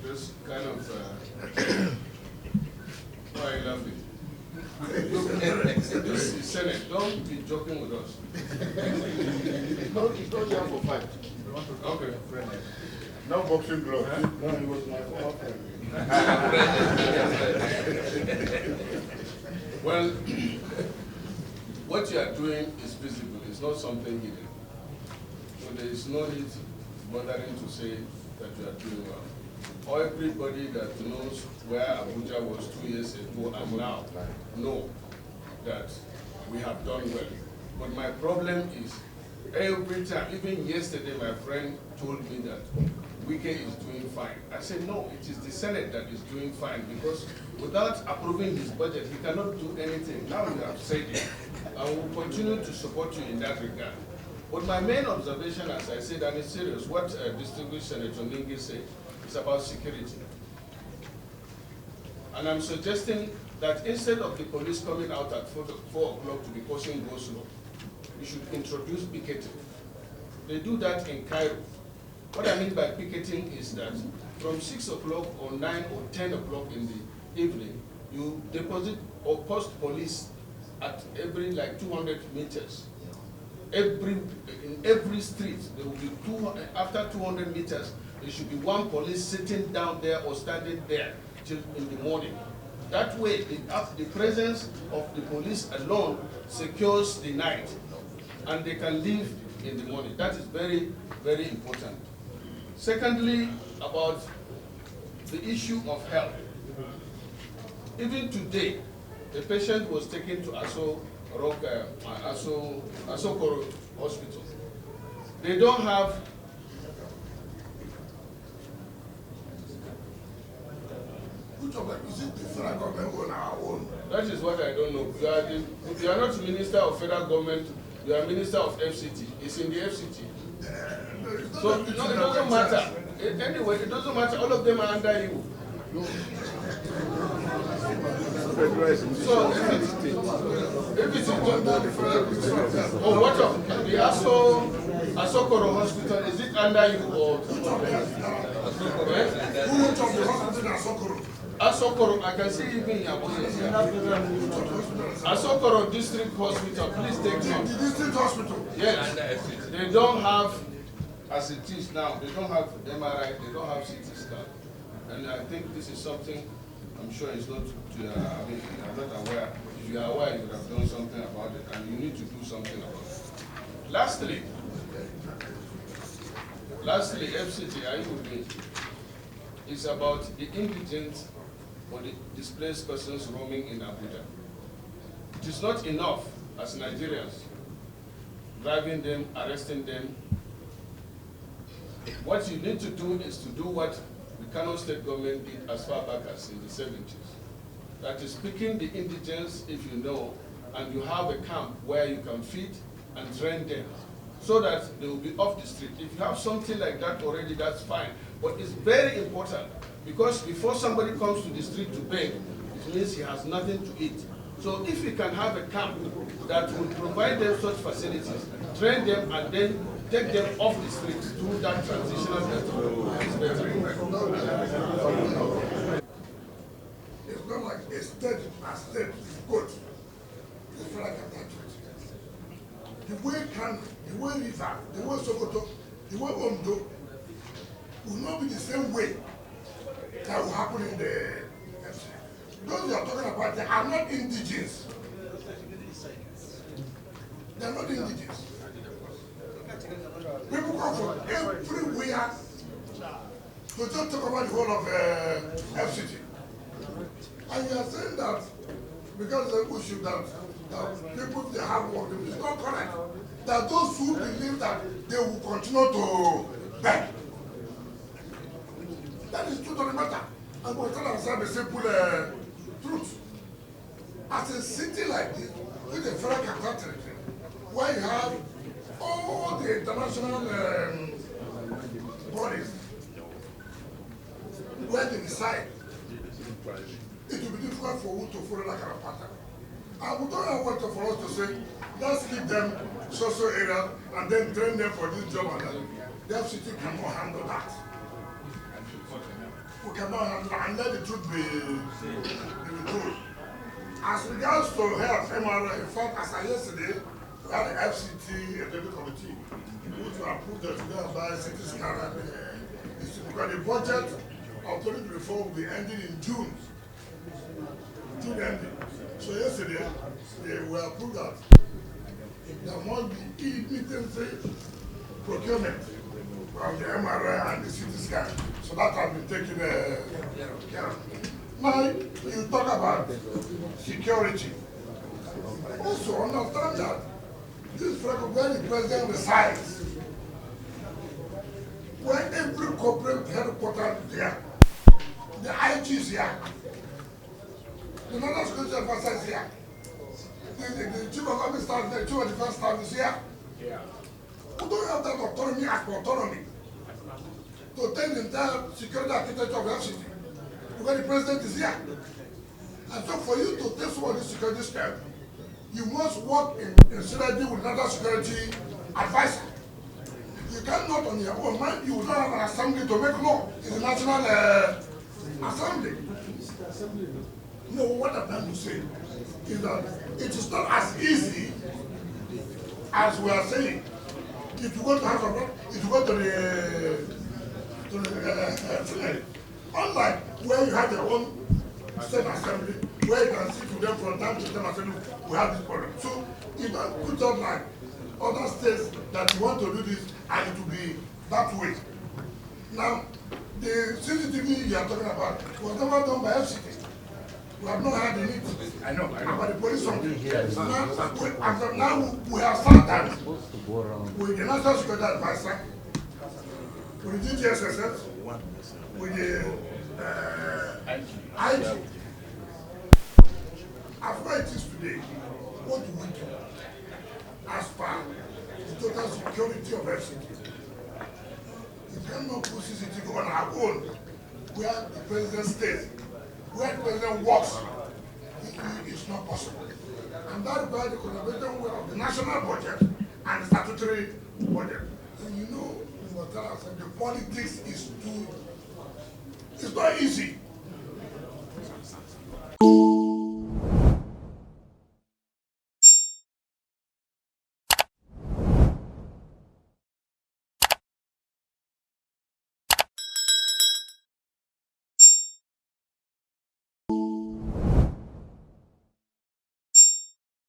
just kind of, why are you laughing? This is Senate, don't be joking with us. It's not here for fight. Okay. No boxing gloves. Huh? No, it was my former friend. Well, what you are doing is visible. It's not something hidden. So there is no need bothering to say that you are doing well. Or everybody that knows where Abuja was 2 years ago and now know that we have done well. But my problem is every time, even yesterday my friend told me that Wike is doing fine. I said, no, it is the Senate that is doing fine because without approving his budget, he cannot do anything. Now you have said it, and we will continue to support you in that regard. But my main observation, as I said, and it's serious, what distinguished Senator Ningi said, is about security. And I'm suggesting that instead of the police coming out at 4 o'clock to be causing go slow, we should introduce picketing. They do that in Cairo. What I mean by picketing is that from 6 o'clock or 9 or 10 o'clock in the evening, you deposit or post police at every like 200 meters. In every street, there will be after 200 meters, there should be one police sitting down there or standing there till in the morning. That way, the presence of the police alone secures the night, and they can leave in the morning. That is very, very important. Secondly, about the issue of health. Even today, the patient was taken to Asokoro Hospital. They don't have Which of them is it the federal government on our own? That is what I don't know. You are not Minister of Federal Government, you are Minister of FCT. It's in the FCT. So it doesn't matter. Anyway, it doesn't matter. All of them are under you. So if it's oh, what of the Asokoro Hospital, is it under you or? Asokoro, I can see even in Abuja. Asokoro District Hospital, please take note. The district hospital? Yes. They don't have, as it is now, they don't have MRI, they don't have CT scan. And I think this is something, I'm sure it's not, I mean, I'm not aware. If you are aware, you would have done something about it, and you need to do something about it. Lastly, FCT, are you with me? It's about the indigent or the displaced persons roaming in Abuja. It is not enough as Nigerians, driving them, arresting them. What you need to do is to do what the Kano state government did as far back as in the 70s. That is picking the indigents, if you know, and you have a camp where you can feed and train them so that they will be off the street. If you have something like that already, that's fine. But it's very important because before somebody comes to the street to beg, it means he has nothing to eat. So if we can have a camp that will provide them such facilities, train them, and then take them off the streets through that transitional method, it's better. It's not like a state good. It's like a country. The way Kano, the way River, the way Sokoto, the way Ondo will not be the same way that will happen in the FC. Those you are talking about, they are not indigenous. They are not indigenous. People come from everywhere to just talk about the whole of FCT. And you are saying that because they push you that people they have work, it's not correct. That those who believe that they will continue to beg. That is truth of the matter. And we'll tell ourselves a simple truth. As a city like this, with a federal capital territory, where you have all the international bodies, where they decide, it will be difficult for you to follow that kind of pattern. And we don't want for us to say, let's give them social areas and then train them for this job and that. The FCT cannot handle that. we cannot handle and let the truth be told. As regards to health, MRI, in fact, as I yesterday, we had the FCT Executive Committee, which approved that today by CT scan and because the budget of 2024 will be ending in June. June ending. So yesterday, we approved that there must be immediate procurement from the MRI and the CT scan. So that has been taken care of. Now, you talk about security. Also understand that this record, when the president resides, when every corporate headquarters is here, the IG is here, the national security advisor is here, the chief of army staff, the chief of defense staff is here. Yeah. We don't have that autonomy as for autonomy to take the entire security architecture of the city. Because the president is here. And so for you to take some of this security step, you must work in synergy with another security advisor. You cannot on your own mind, you will not have an assembly to make law in the National Assembly. No, what I'm trying to say is that it is not as easy as we are saying. If you go to House of Rep, if you go to the Senate, unlike where you have your own state assembly, where you can sit with them from time to time and say, look, we have this problem. So if I put up like other states that you want to do this and it will be that way. Now, the CCTV you are talking about was never done by FCT. We have not had the need. I know. About the police something. Now we have sat down with the National Security Advisor, with the DGSSS, with the IG. As far as it is today, what do we do as far as the total security of FCT? We cannot put CCTV on our own, where the president stays, where the president works. It's not possible. And that requires the collaboration of the national budget and the statutory budget. And you know, the politics is too, it's not easy.